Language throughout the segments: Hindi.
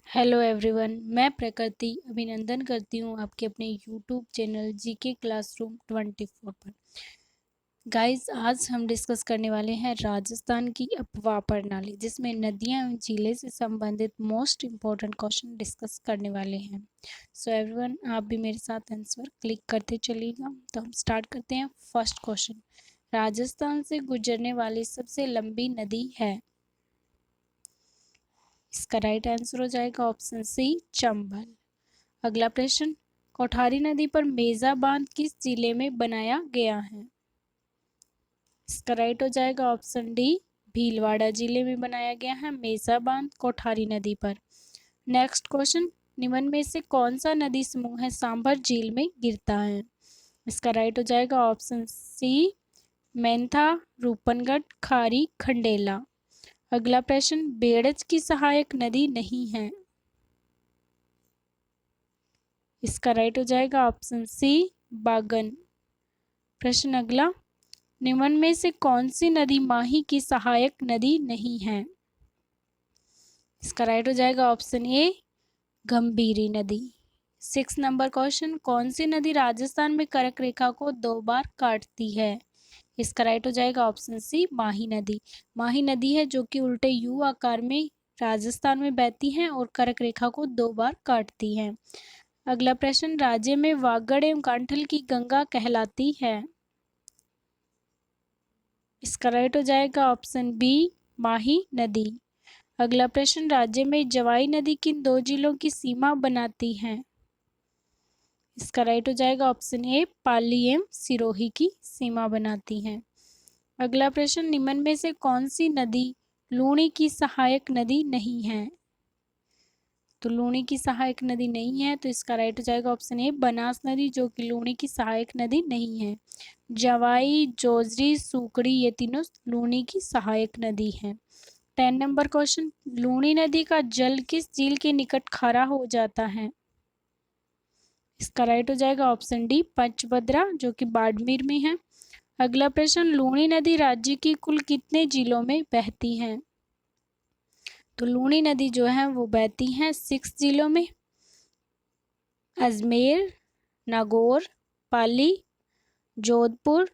हेलो एवरीवन, मैं प्रकृति अभिनंदन करती हूँ आपके अपने यूट्यूब चैनल जीके क्लासरूम 24 पर। गाइस, आज हम डिस्कस करने वाले हैं राजस्थान की अपवाह प्रणाली, जिसमें नदियाँ एवं झीलें से संबंधित मोस्ट इम्पोर्टेंट क्वेश्चन डिस्कस करने वाले हैं। सो एवरीवन, आप भी मेरे साथ आंसर क्लिक करते चलिएगा। तो हम स्टार्ट करते हैं। फर्स्ट क्वेश्चन, राजस्थान से गुजरने वाली सबसे लंबी नदी है। इसका राइट आंसर हो जाएगा ऑप्शन सी, चंबल। अगला प्रश्न, कोठारी नदी पर मेजा बांध किस जिले में बनाया गया है? इसका राइट हो जाएगा ऑप्शन डी, भीलवाड़ा जिले में बनाया गया है मेजा बांध कोठारी नदी पर। नेक्स्ट क्वेश्चन, निम्न में से कौन सा नदी समूह है सांभर झील में गिरता है? इसका राइट हो जाएगा ऑप्शन सी, मेंथा, रूपनगढ़, खारी, खंडेला। अगला प्रश्न, बेड़ज की सहायक नदी नहीं है। इसका राइट हो जाएगा ऑप्शन सी, बागन। प्रश्न अगला, निम्न में से कौन सी नदी माही की सहायक नदी नहीं है? इसका राइट हो जाएगा ऑप्शन ए, गंभीरी नदी। 6 नंबर क्वेश्चन, कौन सी नदी राजस्थान में कर्क रेखा को 2 बार काटती है? इसका राइट हो जाएगा ऑप्शन सी, माही नदी। माही नदी है जो कि उल्टे यू आकार में राजस्थान में बहती है और कर्क रेखा को 2 बार काटती है। अगला प्रश्न, राज्य में वागड़ एवं कांठल की गंगा कहलाती है। इसका राइट हो जाएगा ऑप्शन बी, माही नदी। अगला प्रश्न, राज्य में जवाई नदी किन 2 जिलों की सीमा बनाती है? इसका राइट हो जाएगा ऑप्शन ए, पाली एवं सिरोही की सीमा बनाती है। अगला प्रश्न, निम्न में से कौन सी नदी लूणी की सहायक नदी नहीं है? तो लूणी की सहायक नदी नहीं है, तो इसका राइट हो जाएगा ऑप्शन ए, बनास नदी, जो कि लूणी की सहायक नदी नहीं है। जवाई, जोजरी, सुकड़ी, ये तीनों लूणी की सहायक नदी हैं। 10 नंबर क्वेश्चन, लूणी नदी का जल किस झील के निकट खारा हो जाता है? इसका राइट हो जाएगा ऑप्शन डी, पंचभद्रा, जो कि बाड़मेर में है। अगला प्रश्न, लूणी नदी राज्य की कुल कितने जिलों में बहती है? तो लूणी नदी जो है वो बहती है 6 जिलों में, अजमेर, नागौर, पाली, जोधपुर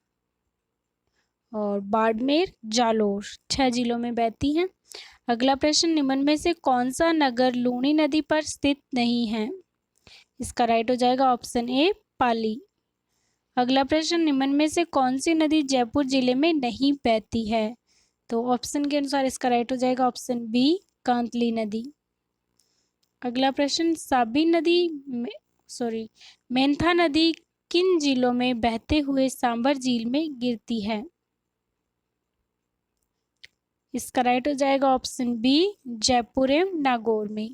और बाड़मेर, जालोर, 6 जिलों में बहती हैं। अगला प्रश्न, निम्न में से कौन सा नगर लूणी नदी पर स्थित नहीं है? इसका राइट हो जाएगा ऑप्शन ए, पाली। अगला प्रश्न, निम्न में से कौन सी नदी जयपुर जिले में नहीं बहती है? तो ऑप्शन के अनुसार इसका राइट हो जाएगा ऑप्शन बी, कांतली नदी। अगला प्रश्न, साबी नदी मेंथा नदी किन जिलों में बहते हुए सांभर झील में गिरती है? इसका राइट हो जाएगा ऑप्शन बी, जयपुर एवं नागौर में।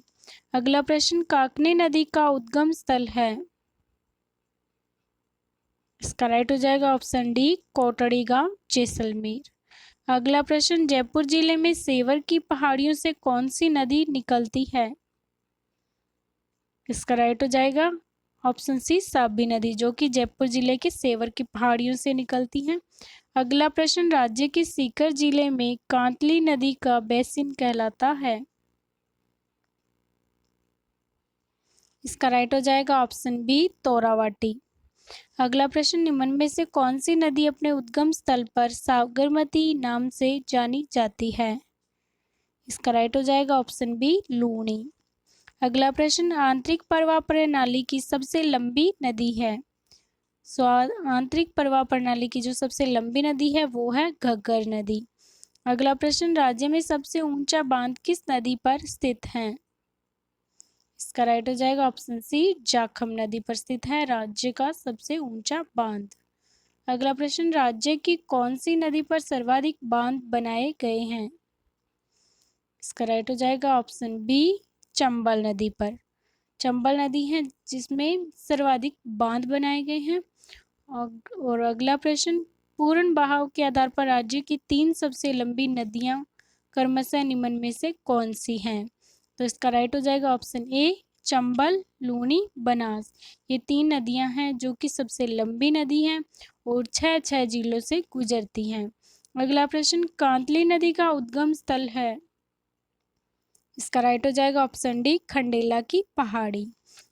अगला प्रश्न, काकनी नदी का उद्गम स्थल है। इसका राइट हो जाएगा ऑप्शन डी, कोटड़ी गांव, जैसलमेर। अगला प्रश्न, जयपुर जिले में सेवर की पहाड़ियों से कौन सी नदी निकलती है? इसका राइट हो जाएगा ऑप्शन सी, साबी नदी, जो कि जयपुर जिले के सेवर की पहाड़ियों से निकलती है। अगला प्रश्न, राज्य के सीकर जिले में कांतली नदी का बेसिन कहलाता है। इसका राइट हो जाएगा ऑप्शन बी, तोरावाटी। अगला प्रश्न, निम्न में से कौन सी नदी अपने उद्गम स्थल पर साबरमती नाम से जानी जाती है? इसका राइट हो जाएगा ऑप्शन बी, लूणी। अगला प्रश्न, आंतरिक प्रवाह प्रणाली की सबसे लंबी नदी है। आंतरिक प्रवाह प्रणाली की जो सबसे लंबी नदी है वो है घग्गर नदी। अगला प्रश्न, राज्य में सबसे ऊंचा बांध किस नदी पर स्थित है? इसका राइट हो जाएगा ऑप्शन सी, जाखम नदी पर स्थित है राज्य का सबसे ऊंचा बांध। अगला प्रश्न, राज्य की कौन सी नदी पर सर्वाधिक बांध बनाए गए हैं? इसका राइट हो जाएगा ऑप्शन बी, चंबल नदी पर। चंबल नदी है जिसमें सर्वाधिक बांध बनाए गए हैं। और अगला प्रश्न, पूर्ण बहाव के आधार पर राज्य की 3 सबसे लंबी नदियां क्रमशः निम्न में से कौन सी हैं? तो इसका राइट हो जाएगा ऑप्शन ए, चंबल, लूणी, बनास। ये 3 नदियां हैं जो कि सबसे लंबी नदी हैं और 6 जिलों से गुजरती हैं। अगला प्रश्न, कांतली नदी का उद्गम स्थल है। इसका राइट हो जाएगा ऑप्शन डी खंडेला की पहाड़ी।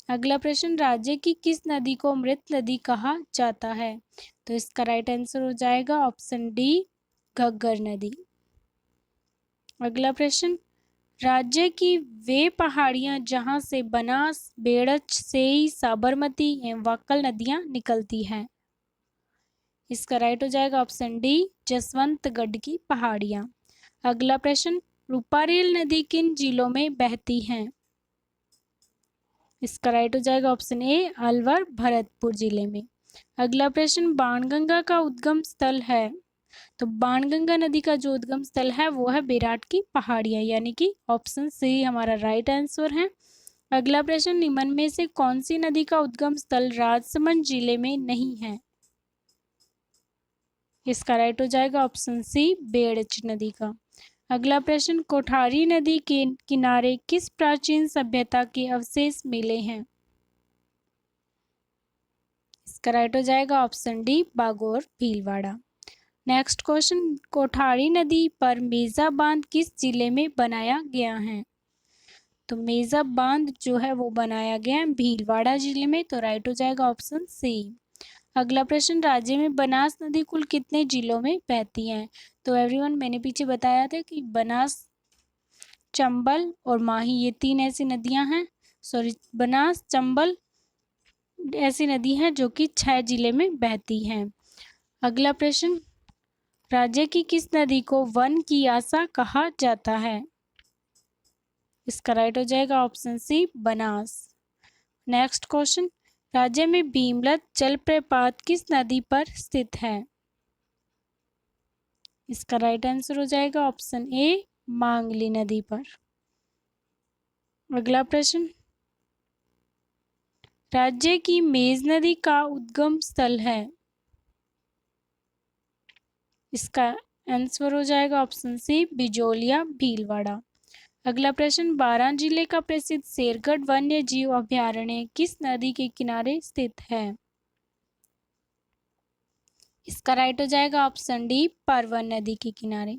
अगला प्रश्न, राज्य की किस नदी को मृत नदी कहा जाता है? तो इसका राइट आंसर हो जाएगा ऑप्शन डी घग्गर नदी। अगला प्रश्न, राज्य की वे पहाड़ियां जहां से बनास, बेड़च, सेई, साबरमती एवं वाक्कल नदियां निकलती हैं। इसका राइट हो जाएगा ऑप्शन डी जसवंतगढ़ की पहाड़ियां। अगला प्रश्न, रूपारेल नदी किन जिलों में बहती है? इसका राइट हो जाएगा ऑप्शन ए अलवर भरतपुर जिले में। अगला प्रश्न, बाणगंगा का उद्गम स्थल है? तो बाणगंगा नदी का जो उद्गम स्थल है वो है बेराट की पहाड़ियां, यानी कि ऑप्शन सी हमारा राइट आंसर है। अगला प्रश्न, निम्न में से कौन सी नदी का उद्गम स्थल राजसमंद जिले में नहीं है? इसका राइट हो जाएगा ऑप्शन सी बेड़च नदी का। अगला प्रश्न, कोठारी नदी के किनारे किस प्राचीन सभ्यता के अवशेष मिले हैं? इसका राइट हो जाएगा option D Bagore Bhilwara. Next question, Kothari नदी पर मेजा बांध किस जिले में बनाया गया है? तो मेजा बांध जो है वो बनाया गया है भीलवाड़ा जिले में, तो राइट हो जाएगा ऑप्शन सी। अगला प्रश्न, राज्य में बनास नदी कुल कितने जिलों में बहती है? तो एवरीवन मैंने पीछे बताया था कि बनास, चंबल और माही ये तीन ऐसी नदियां हैं, बनास, चंबल ऐसी नदी हैं जो कि 6 जिले में बहती हैं। अगला प्रश्न, राज्य की किस नदी को वन की आशा कहा जाता है? इसका राइट हो जाएगा option C Banas. Next question, राज्य में भीमलत जलप्रपात किस नदी पर स्थित है? इसका राइट आंसर हो जाएगा ऑप्शन ए मांगली नदी पर। अगला प्रश्न, राज्य की मेज नदी का उद्गम स्थल है? इसका आंसर हो जाएगा ऑप्शन सी बिजोलिया भीलवाड़ा। अगला प्रश्न, बारां जिले का प्रसिद्ध शेरगढ़ वन्य जीव अभयारण्य किस नदी के किनारे स्थित है? इसका राइट हो जाएगा ऑप्शन डी परवन नदी के किनारे।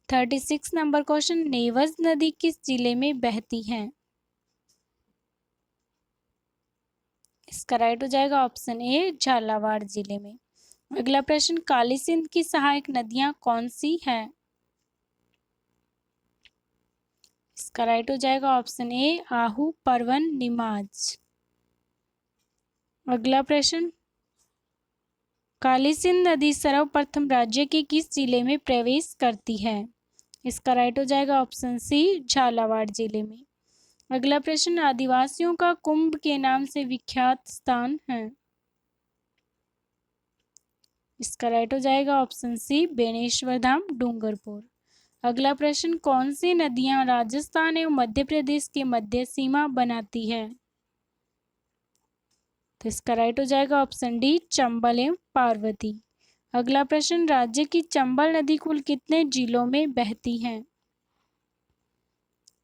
36 नंबर क्वेश्चन, नेवज नदी किस जिले में बहती है? इसका राइट हो जाएगा ऑप्शन ए झालावाड़ जिले में। अगला प्रश्न, काली सिंध की सहायक नदियां कौन सी हैं? इसका राइट हो जाएगा ऑप्शन ए आहू, परवन, निमाज। अगला प्रश्न, काली सिंध नदी सर्वप्रथम राज्य के किस जिले में प्रवेश करती है? इसका राइट हो जाएगा ऑप्शन सी झालावाड़ जिले में। अगला प्रश्न, आदिवासियों का कुंभ के नाम से विख्यात स्थान है? इसका राइट हो जाएगा ऑप्शन सी बेनेश्वर धाम डूंगरपुर। अगला प्रश्न, कौन सी नदियां राजस्थान एवं मध्य प्रदेश के मध्य सीमा बनाती है? तो इसका राइट हो जाएगा ऑप्शन डी चंबल एवं पार्वती। अगला प्रश्न, राज्य की चंबल नदी कुल कितने जिलों में बहती है?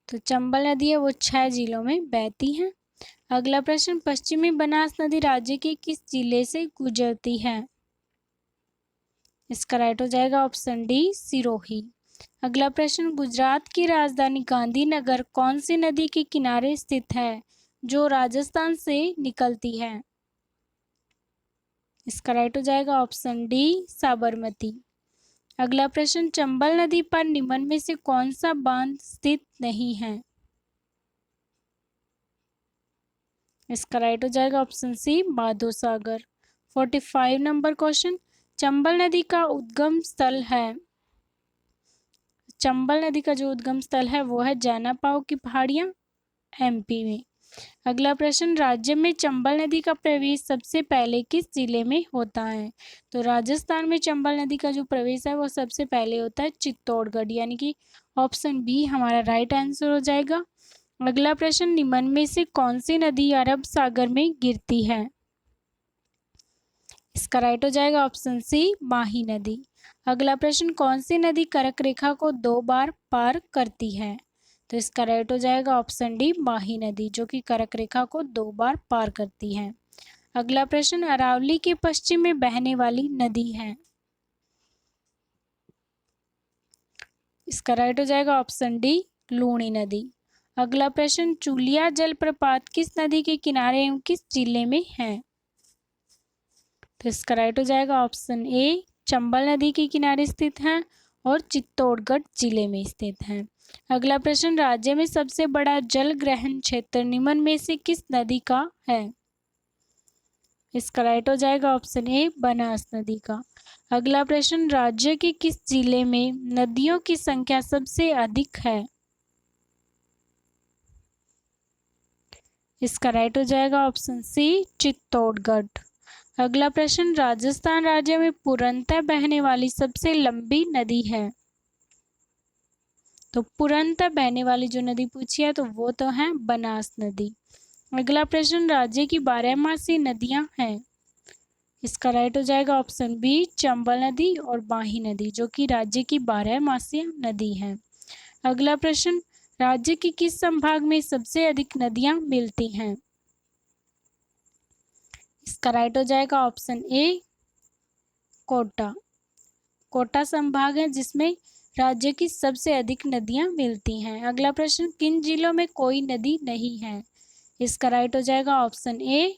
तो चंबल नदी है वो 6 जिलों में बहती है। अगला प्रश्न, पश्चिमी बनास नदी राज्य के किस जिले से गुजरती है? इसका राइट हो जाएगा ऑप्शन डी सिरोही। अगला प्रश्न, गुजरात की राजधानी गांधीनगर कौन सी नदी के किनारे स्थित है जो राजस्थान से निकलती है? इसका राइट हो जाएगा ऑप्शन डी साबरमती। अगला प्रश्न, चंबल नदी पर निम्न में से कौन सा बांध स्थित नहीं है? इसका राइट हो जाएगा ऑप्शन सी माधो सागर। 45 नंबर क्वेश्चन, चंबल नदी का उद्गम स्थल है? चंबल नदी का जो उद्गम स्थल है वो है जैनापाव की पहाड़ियां, एमपी में। अगला प्रश्न, राज्य में चंबल नदी का प्रवेश सबसे पहले किस जिले में होता है? तो राजस्थान में चंबल नदी का जो प्रवेश है वो सबसे पहले होता है चित्तौड़गढ़, यानी कि ऑप्शन बी हमारा राइट आंसर हो जाएगा। अगला प्रश्न, निम्न में से कौन सी नदी अरब सागर में गिरती है? इसका राइट हो जाएगा ऑप्शन सी माही नदी। अगला प्रश्न, कौन सी नदी कर्क रेखा को 2 बार पार करती है? तो इसका राइट हो जाएगा ऑप्शन डी माही नदी, जो कि कर्क रेखा को 2 बार पार करती है। अगला प्रश्न, अरावली के पश्चिम में बहने वाली नदी है? इसका राइट हो जाएगा ऑप्शन डी लूणी नदी। अगला प्रश्न, चूलिया जलप्रपात किस नदी के किनारे एवं किस जिले में है? तो इसका राइट हो जाएगा ऑप्शन ए, चंबल नदी के किनारे स्थित है और चित्तौड़गढ़ जिले में स्थित है। अगला प्रश्न, राज्य में सबसे बड़ा जल ग्रहण क्षेत्र निम्न में से किस नदी का है? इसका राइट हो जाएगा ऑप्शन ए, बनास नदी का। अगला प्रश्न, राज्य के किस जिले में नदियों की संख्या सबसे अधिक है? इसका राइट हो जाएगा ऑप्शन सी, चित्तौड़गढ़। अगला प्रश्न, राजस्थान राज्य में पुरंतः बहने वाली सबसे लंबी नदी है? तो पुरंतः बहने वाली जो नदी पूछी है तो वो तो है बनास नदी। अगला प्रश्न, राज्य की 12मासी नदियां हैं? इसका राइट हो जाएगा ऑप्शन बी, चंबल नदी और माही नदी, जो कि राज्य की 12मासी नदी है। अगला प्रश्न, राज्य के किस संभाग में सबसे अधिक नदियां मिलती हैं? इसका राइट हो जाएगा ऑप्शन ए, कोटा। कोटा संभाग है जिसमें राज्य की सबसे अधिक नदियां मिलती हैं। अगला प्रश्न, किन जिलों में कोई नदी नहीं है? इसका राइट हो जाएगा ऑप्शन ए,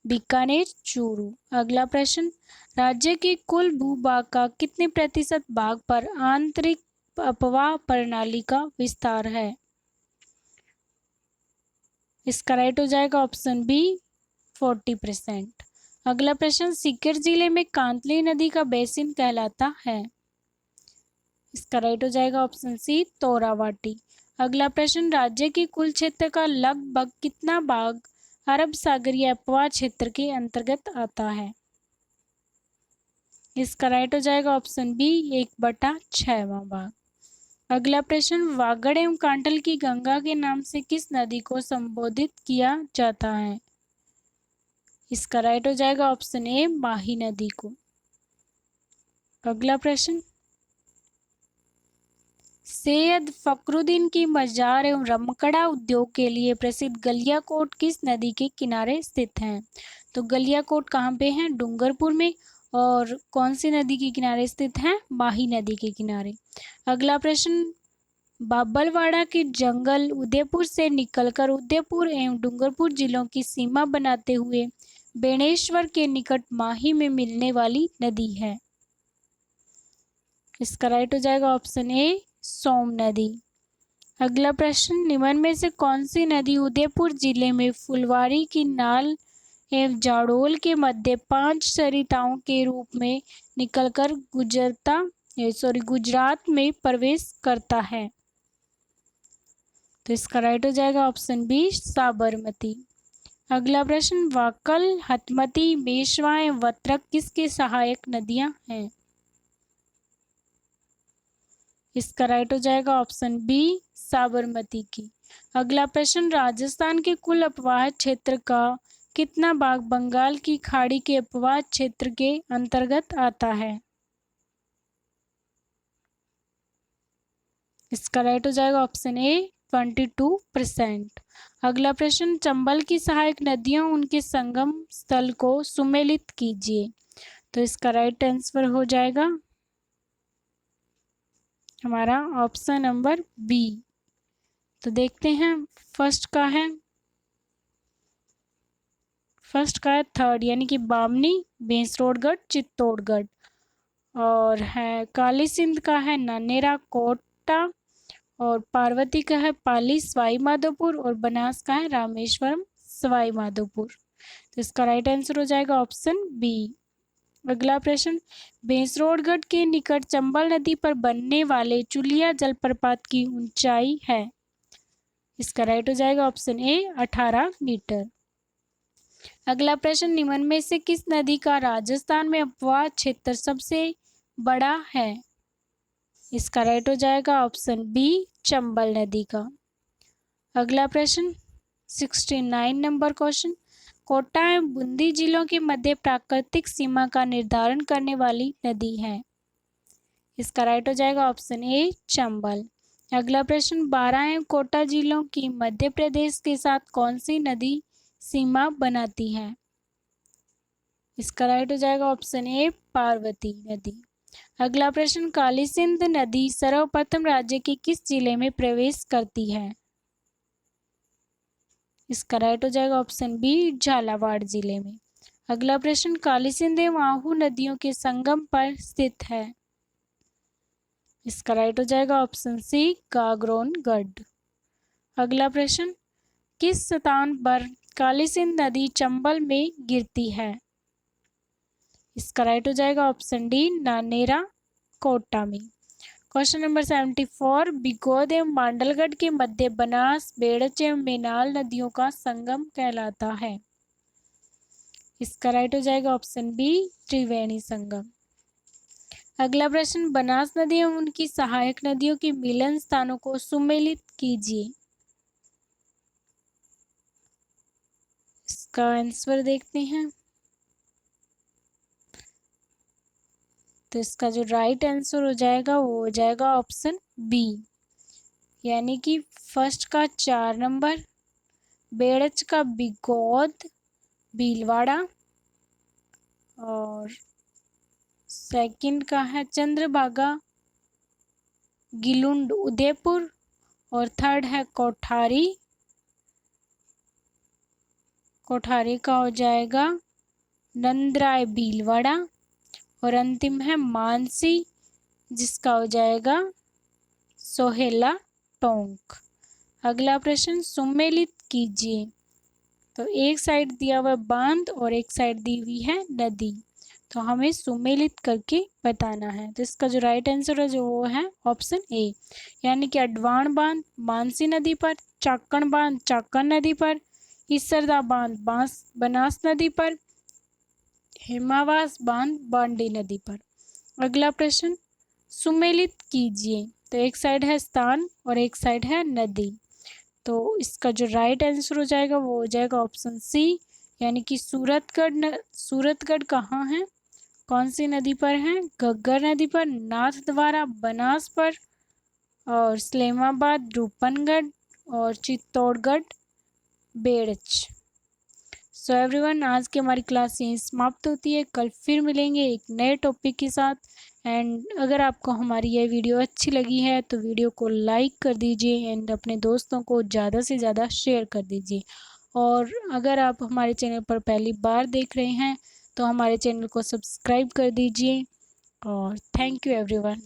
बीकानेर, चूरू। अगला प्रश्न, राज्य के कुल भूभाग का कितने प्रतिशत भाग पर आंतरिक अपवाह प्रणाली का विस्तार है? इसका राइट हो जाएगा ऑप्शन बी, 40%। अगला प्रश्न, सीकर जिले में कांतली नदी का बेसिन कहलाता है? इसका राइट हो जाएगा ऑप्शन सी, तोरावाटी। अगला प्रश्न, राज्य के कुल क्षेत्र का लगभग कितना भाग अरब सागरीय अपवाह क्षेत्र के अंतर्गत आता है? इसका राइट हो जाएगा ऑप्शन बी, 1/6 भाग। अगला प्रश्न, वागड़ एवं कांटल की गंगा के नाम से किस नदी को संबोधित किया जाता है? इसका राइट हो जाएगा ऑप्शन ए, माही नदी को। अगला प्रश्न, सैयद फखरुद्दीन की मजार एवं रमकड़ा उद्योग के लिए प्रसिद्ध गलियाकोट किस नदी के किनारे स्थित है? तो गलियाकोट कहाँ पे है? डूंगरपुर में। और कौन सी नदी के किनारे स्थित है? माही नदी के किनारे। अगला प्रश्न, बाबलवाड़ा के जंगल उदयपुर से निकलकर उदयपुर एवं डूंगरपुर जिलों की सीमा बनाते हुए बेणेश्वर के निकट माही में मिलने वाली नदी है? इसका राइट हो जाएगा ऑप्शन ए, सोम नदी। अगला प्रश्न, निम्न में से कौन सी नदी उदयपुर जिले में फुलवारी की नाल एवं जाडोल के मध्य 5 सरिताओं के रूप में निकलकर गुजरात में प्रवेश करता है? तो इसका राइट हो जाएगा ऑप्शन बी, साबरमती। अगला प्रश्न, वाकल, हथमती, मेशवा एवं वत्रक किसके सहायक नदियां हैं? इसका राइट हो जाएगा ऑप्शन बी, साबरमती की। अगला प्रश्न, राजस्थान के कुल अपवाह क्षेत्र का कितना भाग बंगाल की खाड़ी के अपवाह क्षेत्र के अंतर्गत आता है? इसका राइट हो जाएगा ऑप्शन ए, 22%। अगला प्रश्न, चंबल की सहायक नदियों उनके संगम स्थल को सुमेलित कीजिए। तो इसका राइट आंसर हो जाएगा हमारा ऑप्शन नंबर बी। तो देखते हैं फर्स्ट का है थर्ड, यानी कि बामनी, बेंसरोडगढ़, चित्तौड़गढ़। और है काली सिंध का है नानेरा, कोटा। और पार्वती का है पाली, सवाई माधोपुर। और बनास का है रामेश्वरम, सवाई माधोपुर। तो इसका राइट आंसर हो जाएगा ऑप्शन बी। अगला प्रश्न, बेंसरोडगढ़ के निकट चंबल नदी पर बनने वाले चुलिया जलप्रपात की ऊंचाई है? इसका राइट हो जाएगा ऑप्शन ए, 18 मीटर। अगला प्रश्न, निम्न में से किस नदी का राजस्थान में अपवाह क्षेत्र सबसे बड़ा है? इसका राइट हो जाएगा ऑप्शन बी, चंबल नदी का। अगला प्रश्न 69 नंबर क्वेश्चन, कोटा एवं बूंदी जिलों के मध्य प्राकृतिक सीमा का निर्धारण करने वाली नदी है? इसका राइट हो जाएगा ऑप्शन ए, चंबल। अगला प्रश्न, बारां एवं कोटा जिलों की मध्य प्रदेश के साथ कौन सी नदी सीमा बनाती है? इसका राइट हो जाएगा ऑप्शन ए, पार्वती नदी। अगला प्रश्न, काली सिंध नदी सर्वप्रथम राज्य के किस जिले में प्रवेश करती है? इसका राइट हो जाएगा ऑप्शन बी झालावाड़ जिले में। अगला प्रश्न, काली सिंध एवं आहू नदियों के संगम पर स्थित है। इसका राइट हो जाएगा ऑप्शन सी गागरोनगढ़। अगला प्रश्न, किस स्थान पर काली सिंध नदी चंबल में गिरती है। इसका राइट हो जाएगा ऑप्शन डी नानेरा कोटा में। क्वेश्चन नंबर 74, बिगोद एवं मांडलगढ़ के मध्य बनास, बेड़च एवं मेनाल नदियों का संगम कहलाता है। इसका राइट हो जाएगा ऑप्शन बी त्रिवेणी संगम। अगला प्रश्न, बनास नदी एवं उनकी सहायक नदियों के मिलन स्थानों को सुमेलित कीजिए। इसका आंसर देखते हैं। तो इसका जो राइट आंसर हो जाएगा वो हो जाएगा ऑप्शन बी, यानी कि फर्स्ट का 4 नंबर, बेड़च का बिगोद भीलवाड़ा, और सेकंड का है चंद्रभागा गिलुंड उदयपुर, और थर्ड है कोठारी का हो जाएगा नंदराय भीलवाड़ा, और अंतिम है मानसी जिसका हो जाएगा सोहेला टोंक। अगला प्रश्न, सुमेलित कीजिए। तो एक साइड दिया हुआ बांध और एक साइड दी हुई है नदी, तो हमें सुमेलित करके बताना है। तो इसका जो राइट आंसर है जो वो है ऑप्शन ए, यानी कि अडवाण बांध मानसी नदी पर, चाकण बांध चाकण नदी पर, इसरदा बांध बनास नदी पर, हेमावास बांध बांडी नदी पर। अगला प्रश्न, सुमेलित कीजिए। तो एक साइड है स्थान और एक साइड है नदी, तो इसका जो राइट आंसर हो जाएगा वो हो जाएगा ऑप्शन सी, यानी कि सूरतगढ़ कहाँ है, कौन सी नदी पर है, घग्गर नदी पर, नाथद्वारा बनास पर, और इस्लामाबाद रूपनगढ़, और चित्तौड़गढ़ बेड़च। सो एवरीवन, आज की हमारी क्लास यहीं समाप्त होती है। कल फिर मिलेंगे एक नए टॉपिक के साथ। एंड अगर आपको हमारी यह वीडियो अच्छी लगी है तो वीडियो को लाइक कर दीजिए एंड अपने दोस्तों को ज़्यादा से ज़्यादा शेयर कर दीजिए। और अगर आप हमारे चैनल पर पहली बार देख रहे हैं तो हमारे चैनल को सब्सक्राइब कर दीजिए। और थैंक यू एवरीवन।